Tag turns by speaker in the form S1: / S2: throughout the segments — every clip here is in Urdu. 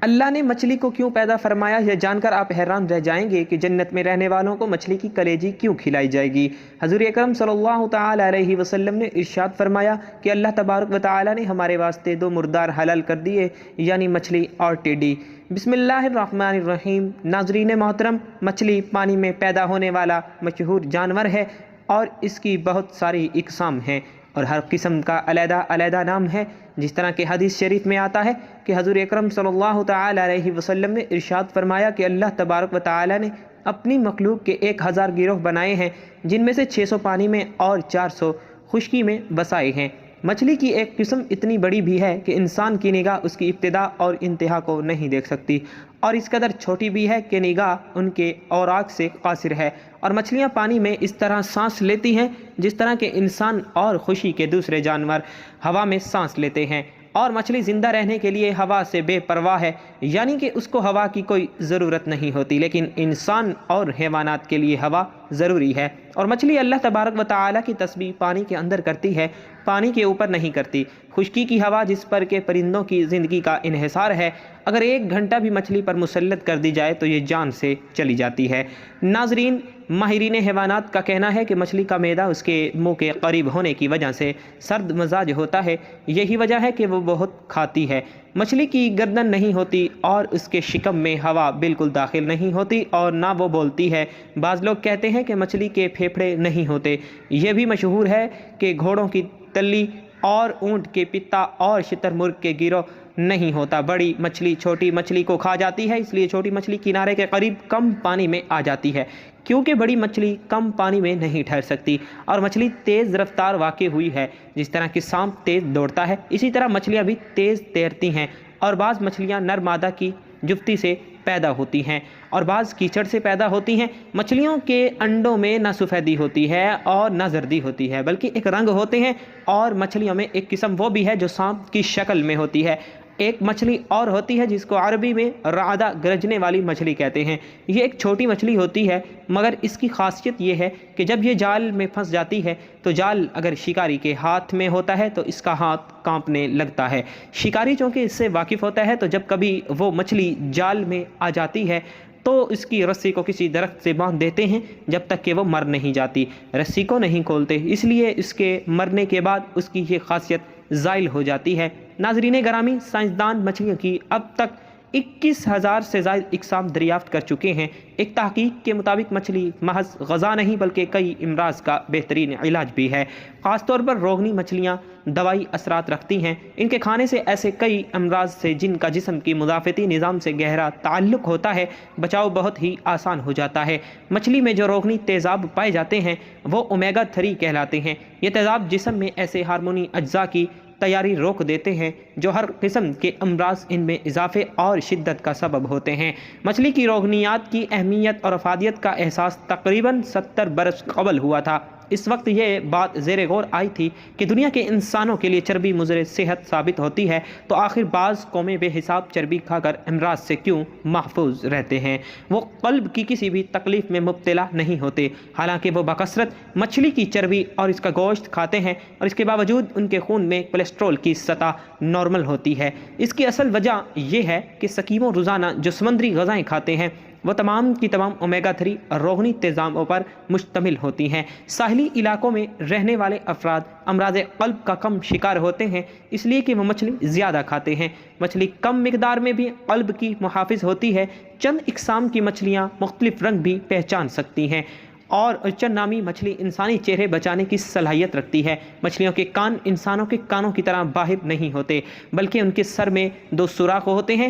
S1: اللہ نے مچھلی کو کیوں پیدا فرمایا یہ جان کر آپ حیران رہ جائیں گے کہ جنت میں رہنے والوں کو مچھلی کی کلیجی کیوں کھلائی جائے گی۔ حضور اکرم صلی اللہ تعالی علیہ وسلم نے ارشاد فرمایا کہ اللہ تبارک و تعالی نے ہمارے واسطے دو مردار حلال کر دیے، یعنی مچھلی اور ٹیڈی۔ بسم اللہ الرحمن الرحیم۔ ناظرین محترم، مچھلی پانی میں پیدا ہونے والا مشہور جانور ہے اور اس کی بہت ساری اقسام ہیں اور ہر قسم کا علیحدہ علیحدہ نام ہے، جس طرح کہ حدیث شریف میں آتا ہے کہ حضور اکرم صلی اللہ تعالی علیہ وسلم نے ارشاد فرمایا کہ اللہ تبارک و تعالی نے اپنی مخلوق کے 1000 گروہ بنائے ہیں، جن میں سے 600 پانی میں اور 400 خشکی میں بسائے ہیں۔ مچھلی کی ایک قسم اتنی بڑی بھی ہے کہ انسان کی نگاہ اس کی ابتدا اور انتہا کو نہیں دیکھ سکتی، اور اس قدر چھوٹی بھی ہے کہ نگاہ ان کے اوراق سے قاصر ہے۔ اور مچھلیاں پانی میں اس طرح سانس لیتی ہیں جس طرح کہ انسان اور خشکی کے دوسرے جانور ہوا میں سانس لیتے ہیں، اور مچھلی زندہ رہنے کے لیے ہوا سے بے پرواہ ہے، یعنی کہ اس کو ہوا کی کوئی ضرورت نہیں ہوتی، لیکن انسان اور حیوانات کے لیے ہوا ضروری ہے۔ اور مچھلی اللہ تبارک و تعالی کی تسبیح پانی کے اندر کرتی ہے، پانی کے اوپر نہیں کرتی۔ خشکی کی ہوا جس پر کہ پرندوں کی زندگی کا انحصار ہے، اگر 1 گھنٹہ بھی مچھلی پر مسلط کر دی جائے تو یہ جان سے چلی جاتی ہے۔ ناظرین، ماہرین حیوانات کا کہنا ہے کہ مچھلی کا معدہ اس کے منہ کے قریب ہونے کی وجہ سے سرد مزاج ہوتا ہے، یہی وجہ ہے کہ وہ بہت کھاتی ہے۔ مچھلی کی گردن نہیں ہوتی اور اس کے شکم میں ہوا بالکل داخل نہیں ہوتی اور نہ وہ بولتی ہے۔ بعض لوگ کہتے ہیں کہ مچھلی کے پھیپھڑے نہیں ہوتے۔ یہ بھی مشہور ہے کہ گھوڑوں کی تلی اور اونٹ کے پتا اور شتر مرغ کے گروہ نہیں ہوتا۔ بڑی مچھلی چھوٹی مچھلی کو کھا جاتی ہے، اس لیے چھوٹی مچھلی کنارے کے قریب کم پانی میں آ جاتی ہے، کیونکہ بڑی مچھلی کم پانی میں نہیں ٹھہر سکتی۔ اور مچھلی تیز رفتار واقع ہوئی ہے، جس طرح کہ سانپ تیز دوڑتا ہے، اسی طرح مچھلیاں بھی تیز تیرتی ہیں۔ اور بعض مچھلیاں نر مادہ کی جفتی سے پیدا ہوتی ہیں اور بعض کیچڑ سے پیدا ہوتی ہیں۔ مچھلیوں کے انڈوں میں نہ سفیدی ہوتی ہے اور نہ زردی ہوتی ہے، بلکہ ایک رنگ ہوتے ہیں۔ اور مچھلیوں میں ایک قسم وہ بھی ہے جو سانپ کی شکل میں ہوتی ہے۔ ایک مچھلی اور ہوتی ہے جس کو عربی میں رعدہ گرجنے والی مچھلی کہتے ہیں۔ یہ ایک چھوٹی مچھلی ہوتی ہے، مگر اس کی خاصیت یہ ہے کہ جب یہ جال میں پھنس جاتی ہے تو جال اگر شکاری کے ہاتھ میں ہوتا ہے تو اس کا ہاتھ کانپنے لگتا ہے۔ شکاری چونکہ اس سے واقف ہوتا ہے تو جب کبھی وہ مچھلی جال میں آ جاتی ہے تو اس کی رسی کو کسی درخت سے باندھ دیتے ہیں جب تک کہ وہ مر نہیں جاتی، رسی کو نہیں کھولتے، اس لیے اس کے مرنے کے بعد اس کی یہ خاصیت زائل ہو جاتی ہے۔ ناظرین گرامی، سائنسدان مچھلیوں کی اب تک 21,000 سے زائد اقسام دریافت کر چکے ہیں۔ ایک تحقیق کے مطابق مچھلی محض غذا نہیں بلکہ کئی امراض کا بہترین علاج بھی ہے۔ خاص طور پر روغنی مچھلیاں دوائی اثرات رکھتی ہیں۔ ان کے کھانے سے ایسے کئی امراض سے جن کا جسم کی مدافعتی نظام سے گہرا تعلق ہوتا ہے، بچاؤ بہت ہی آسان ہو جاتا ہے۔ مچھلی میں جو روغنی تیزاب پائے جاتے ہیں وہ اومیگا 3 کہلاتے ہیں۔ یہ تیزاب جسم میں ایسے ہارمونی اجزاء کی تیاری روک دیتے ہیں جو ہر قسم کے امراض ان میں اضافے اور شدت کا سبب ہوتے ہیں۔ مچھلی کی روغنیات کی اہمیت اور افادیت کا احساس تقریباً 70 برس قبل ہوا تھا۔ اس وقت یہ بات زیر غور آئی تھی کہ دنیا کے انسانوں کے لیے چربی مضر صحت ثابت ہوتی ہے، تو آخر بعض قومیں بے حساب چربی کھا کر امراض سے کیوں محفوظ رہتے ہیں؟ وہ قلب کی کسی بھی تکلیف میں مبتلا نہیں ہوتے، حالانکہ وہ بکثرت مچھلی کی چربی اور اس کا گوشت کھاتے ہیں، اور اس کے باوجود ان کے خون میں کولیسٹرول کی سطح نارمل ہوتی ہے۔ اس کی اصل وجہ یہ ہے کہ سکیموں روزانہ جو سمندری غذائیں کھاتے ہیں وہ تمام کی تمام اومیگا 3 روغنی تیزابوں پر مشتمل ہوتی ہیں۔ ساحلی علاقوں میں رہنے والے افراد امراض قلب کا کم شکار ہوتے ہیں، اس لیے کہ وہ مچھلی زیادہ کھاتے ہیں۔ مچھلی کم مقدار میں بھی قلب کی محافظ ہوتی ہے۔ چند اقسام کی مچھلیاں مختلف رنگ بھی پہچان سکتی ہیں، اور چند نامی مچھلی انسانی چہرے بچانے کی صلاحیت رکھتی ہے۔ مچھلیوں کے کان انسانوں کے کانوں کی طرح باہر نہیں ہوتے، بلکہ ان کے سر میں 2 سوراخ ہوتے ہیں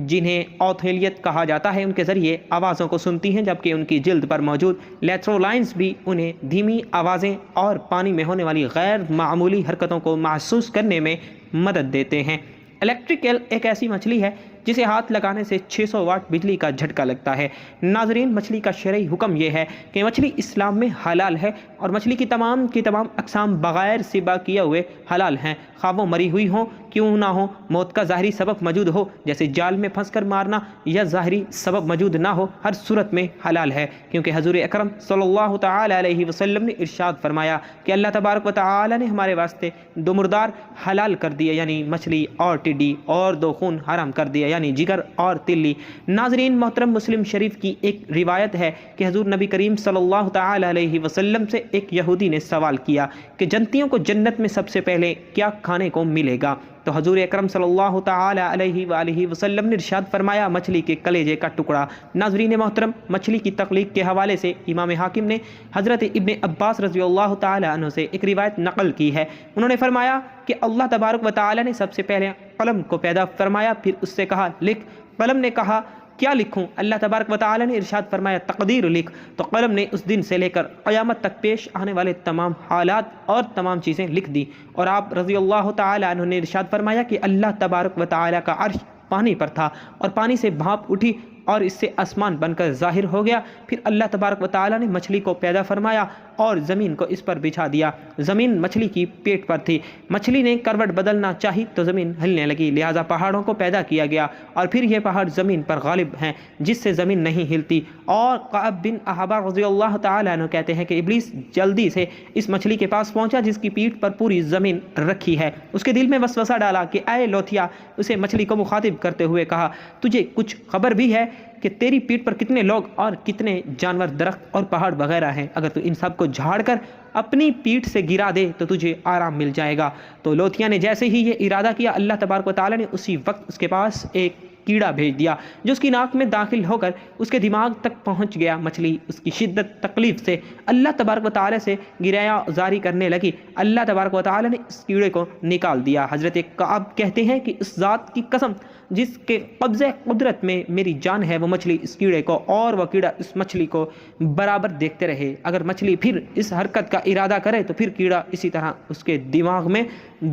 S1: جنہیں اوتھیلیت کہا جاتا ہے۔ ان کے ذریعے آوازوں کو سنتی ہیں، جبکہ ان کی جلد پر موجود لیتھرولائنز بھی انہیں دھیمی آوازیں اور پانی میں ہونے والی غیر معمولی حرکتوں کو محسوس کرنے میں مدد دیتے ہیں۔ الیکٹرک ایل ایک ایسی مچھلی ہے جسے ہاتھ لگانے سے 600 واٹ بجلی کا جھٹکا لگتا ہے۔ ناظرین، مچھلی کا شرعی حکم یہ ہے کہ مچھلی اسلام میں حلال ہے، اور مچھلی کی تمام اقسام بغیر سبا کیے ہوئے حلال ہیں، خواہ وہ مری ہوئی ہوں کیوں نہ ہو، موت کا ظاہری سبب موجود ہو جیسے جال میں پھنس کر مارنا، یا ظاہری سبب موجود نہ ہو، ہر صورت میں حلال ہے، کیونکہ حضور اکرم صلی اللہ تعالی علیہ وسلم نے ارشاد فرمایا کہ اللہ تبارک و تعالی نے ہمارے واسطے 2 مردار حلال کر دیے، یعنی مچھلی اور ٹڈی، اور 2 خون حرام کر دیے، یعنی جگر اور تلی۔ ناظرین محترم، مسلم شریف کی ایک روایت ہے کہ حضور نبی کریم صلی اللہ تعالی علیہ وسلم سے ایک یہودی نے سوال کیا کہ جنتیوں کو جنت میں سب سے پہلے کیا کھانے کو ملے گا؟ تو حضور اکرم صلی اللہ تعالی علیہ وآلہ وسلم نے ارشاد فرمایا مچھلی کے کلیجے کا ٹکڑا۔ ناظرین محترم، مچھلی کی تخلیق کے حوالے سے امام حاکم نے حضرت ابن عباس رضی اللہ تعالی عنہ سے ایک روایت نقل کی ہے۔ انہوں نے فرمایا کہ اللہ تبارک و تعالی نے سب سے پہلے قلم کو پیدا فرمایا، پھر اس سے کہا لکھ۔ قلم نے کہا کیا لکھوں؟ اللہ تبارک و تعالی نے ارشاد فرمایا تقدیر لکھ۔ تو قلم نے اس دن سے لے کر قیامت تک پیش آنے والے تمام حالات اور تمام چیزیں لکھ دی۔ اور آپ رضی اللہ تعالی عنہ نے ارشاد فرمایا کہ اللہ تبارک و تعالی کا عرش پانی پر تھا اور پانی سے بھاپ اٹھی اور اس سے آسمان بن کر ظاہر ہو گیا۔ پھر اللہ تبارک و تعالی نے مچھلی کو پیدا فرمایا اور زمین کو اس پر بچھا دیا۔ زمین مچھلی کی پیٹ پر تھی، مچھلی نے کروٹ بدلنا چاہی تو زمین ہلنے لگی، لہٰذا پہاڑوں کو پیدا کیا گیا اور پھر یہ پہاڑ زمین پر غالب ہیں جس سے زمین نہیں ہلتی۔ اور کعب بن احبار رضی اللہ تعالی عنہ کہتے ہیں کہ ابلیس جلدی سے اس مچھلی کے پاس پہنچا جس کی پیٹھ پر پوری زمین رکھی ہے۔ اس کے دل میں وسوسہ ڈالا کہ اے لوتھیا، اسے مچھلی کو مخاطب کرتے ہوئے کہا تجھے کچھ خبر بھی ہے کہ تیری پیٹھ پر کتنے لوگ اور کتنے جانور، درخت اور پہاڑ وغیرہ ہیں؟ اگر تو ان سب کو جھاڑ کر اپنی پیٹھ سے گرا دے تو تجھے آرام مل جائے گا۔ تو لوتھیا نے جیسے ہی یہ ارادہ کیا، اللہ تبارک و تعالی نے اسی وقت اس کے پاس ایک کیڑا بھیج دیا جو اس کی ناک میں داخل ہو کر اس کے دماغ تک پہنچ گیا۔ مچھلی اس کی شدت تکلیف سے اللہ تبارک و تعالی سے گریہ زاری کرنے لگی۔ اللہ تبارک و تعالی نے اس کیڑے کو نکال دیا۔ حضرت کعب کہتے ہیں کہ اس ذات کی قسم جس کے قبضہ قدرت میں میری جان ہے، وہ مچھلی اس کیڑے کو اور وہ کیڑا اس مچھلی کو برابر دیکھتے رہے۔ اگر مچھلی پھر اس حرکت کا ارادہ کرے تو پھر کیڑا اسی طرح اس کے دماغ میں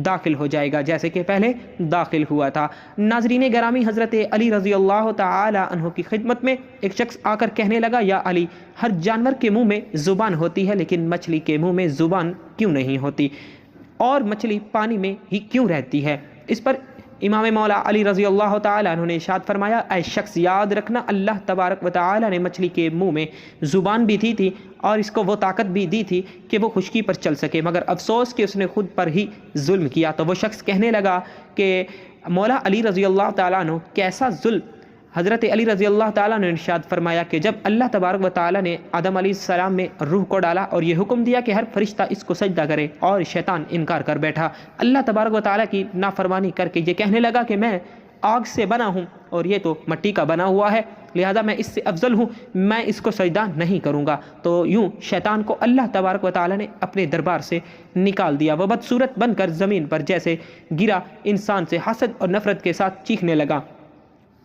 S1: داخل ہو جائے گا جیسے کہ پہلے داخل ہوا تھا۔ ناظرین گرامی، حضرت علی رضی اللہ تعالی عنہ کی خدمت میں ایک شخص آ کر کہنے لگا یا علی، ہر جانور کے منہ میں زبان ہوتی ہے لیکن مچھلی کے منہ میں زبان کیوں نہیں ہوتی، اور مچھلی پانی میں ہی کیوں رہتی ہے؟ اس پر امام مولا علی رضی اللہ تعالی عنہ نے ارشاد فرمایا اے شخص، یاد رکھنا اللہ تبارک و تعالی نے مچھلی کے منہ میں زبان بھی تھی اور اس کو وہ طاقت بھی دی تھی کہ وہ خشکی پر چل سکے، مگر افسوس کہ اس نے خود پر ہی ظلم کیا۔ تو وہ شخص کہنے لگا کہ مولا علی رضی اللہ تعالیٰ عنہ کیسا ظلم؟ حضرت علی رضی اللہ تعالیٰ نے ارشاد فرمایا کہ جب اللہ تبارک و تعالیٰ نے آدم علیہ السلام میں روح کو ڈالا اور یہ حکم دیا کہ ہر فرشتہ اس کو سجدہ کرے اور شیطان انکار کر بیٹھا، اللہ تبارک و تعالیٰ کی نافرمانی کر کے یہ کہنے لگا کہ میں آگ سے بنا ہوں اور یہ تو مٹی کا بنا ہوا ہے، لہذا میں اس سے افضل ہوں، میں اس کو سجدہ نہیں کروں گا۔ تو یوں شیطان کو اللہ تبارک و تعالیٰ نے اپنے دربار سے نکال دیا۔ وہ بدصورت بن کر زمین پر جیسے گرا، انسان سے حسد اور نفرت کے ساتھ چیخنے لگا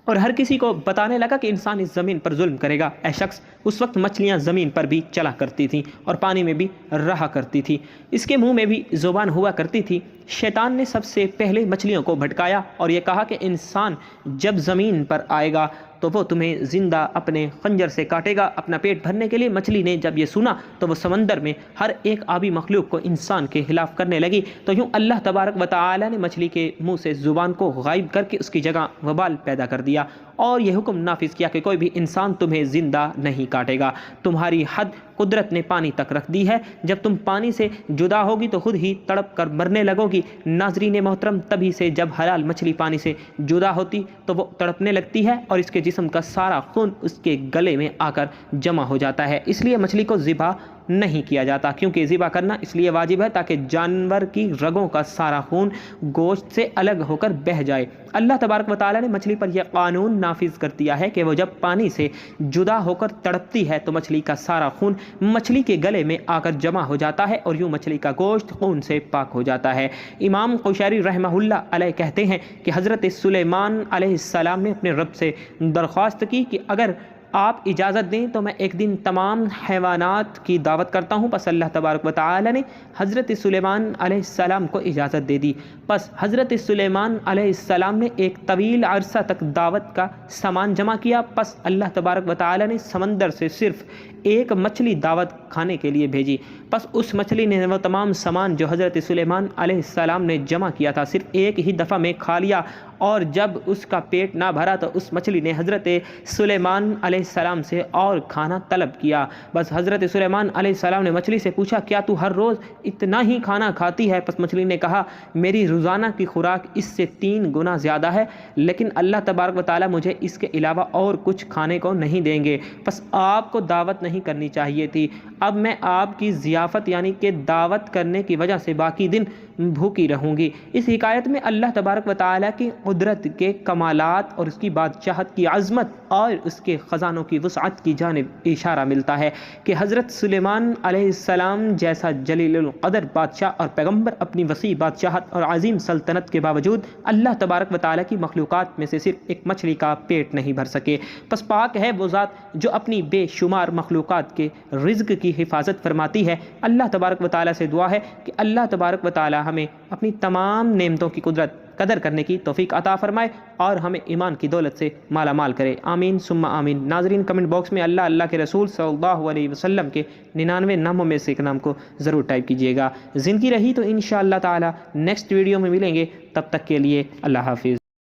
S1: اور ہر کسی کو بتانے لگا کہ انسان اس زمین پر ظلم کرے گا۔ اے شخص، اس وقت مچھلیاں زمین پر بھی چلا کرتی تھیں اور پانی میں بھی رہا کرتی تھی، اس کے منہ میں بھی زبان ہوا کرتی تھی۔ شیطان نے سب سے پہلے مچھلیوں کو بھٹکایا اور یہ کہا کہ انسان جب زمین پر آئے گا تو وہ تمہیں زندہ اپنے خنجر سے کاٹے گا اپنا پیٹ بھرنے کے لیے۔ مچھلی نے جب یہ سنا تو وہ سمندر میں ہر ایک آبی مخلوق کو انسان کے خلاف کرنے لگی۔ تو یوں اللہ تبارک و تعالی نے مچھلی کے منہ سے زبان کو غائب کر کے اس کی جگہ وبال پیدا کر دیا اور یہ حکم نافذ کیا کہ کوئی بھی انسان تمہیں زندہ نہیں کاٹے گا۔ تمہاری حد قدرت نے پانی تک رکھ دی ہے، جب تم پانی سے جدا ہوگی تو خود ہی تڑپ کر مرنے لگو گی۔ ناظرین محترم، تبھی سے جب حلال مچھلی پانی سے جدا ہوتی تو وہ تڑپنے لگتی ہے اور اس کے جسم کا سارا خون اس کے گلے میں آ کر جمع ہو جاتا ہے۔ اس لیے مچھلی کو ذبح نہیں کیا جاتا، کیونکہ ذبح کرنا اس لیے واجب ہے تاکہ جانور کی رگوں کا سارا خون گوشت سے الگ ہو کر بہہ جائے۔ اللہ تبارک و تعالی نے مچھلی پر یہ قانون نافذ کر دیا ہے کہ وہ جب پانی سے جدا ہو کر تڑپتی ہے تو مچھلی کا سارا خون مچھلی کے گلے میں آ کر جمع ہو جاتا ہے اور یوں مچھلی کا گوشت خون سے پاک ہو جاتا ہے۔ امام قشیری رحمہ اللہ علیہ کہتے ہیں کہ حضرت سلیمان علیہ السلام نے اپنے رب سے درخواست کی کہ اگر آپ اجازت دیں تو میں ایک دن تمام حیوانات کی دعوت کرتا ہوں۔ پس اللہ تبارک و تعالی نے حضرت سلیمان علیہ السلام کو اجازت دے دی۔ پس حضرت سلیمان علیہ السلام نے ایک طویل عرصہ تک دعوت کا سامان جمع کیا۔ پس اللہ تبارک و تعالی نے سمندر سے صرف ایک مچھلی دعوت کھانے کے لیے بھیجی۔ پس اس مچھلی نے وہ تمام سامان جو حضرت سلیمان علیہ السلام نے جمع کیا تھا صرف ایک ہی دفعہ میں کھا لیا اور جب اس کا پیٹ نہ بھرا تو اس مچھلی نے حضرت سلیمان علیہ السلام سے اور کھانا طلب کیا۔ بس حضرت سلیمان علیہ السلام نے مچھلی سے پوچھا کیا تو ہر روز اتنا ہی کھانا کھاتی ہے؟ پس مچھلی نے کہا میری روزانہ کی خوراک اس سے 3 گنا زیادہ ہے، لیکن اللہ تبارک و تعالیٰ مجھے اس کے علاوہ اور کچھ کھانے کو نہیں دیں گے، پس آپ کو دعوت نہیں کرنی چاہیے تھی۔ اب میں آپ کی ضیافت یعنی کہ دعوت کرنے کی وجہ سے باقی دن بھوکی رہوں گی۔ اس حکایت میں اللہ تبارک و تعالیٰ کی قدرت کے کمالات اور اس کی بادشاہت کی عظمت اور اس کے خزانوں کی وسعت کی جانب اشارہ ملتا ہے کہ حضرت سلیمان علیہ السلام جیسا جلیل القدر بادشاہ اور پیغمبر اپنی وسیع بادشاہت اور عظیم سلطنت کے باوجود اللہ تبارک و تعالیٰ کی مخلوقات میں سے صرف ایک مچھلی کا پیٹ نہیں بھر سکے۔ پس پاک ہے وہ ذات جو اپنی بے شمار مخلوقات کے رزق کی حفاظت فرماتی ہے۔ اللہ تبارک و تعالیٰ سے دعا ہے کہ اللہ تبارک و تعالیٰ ہمیں اپنی تمام نعمتوں کی قدر کرنے کی توفیق عطا فرمائے اور ہمیں ایمان کی دولت سے مالا مال کرے، آمین ثم آمین۔ ناظرین کمنٹ باکس میں اللہ کے رسول صلی اللہ علیہ وسلم کے 99 ناموں میں سے ایک نام کو ضرور ٹائپ کیجیے گا۔ زندگی رہی تو انشاءاللہ تعالی نیکسٹ ویڈیو میں ملیں گے، تب تک کے لیے اللہ حافظ۔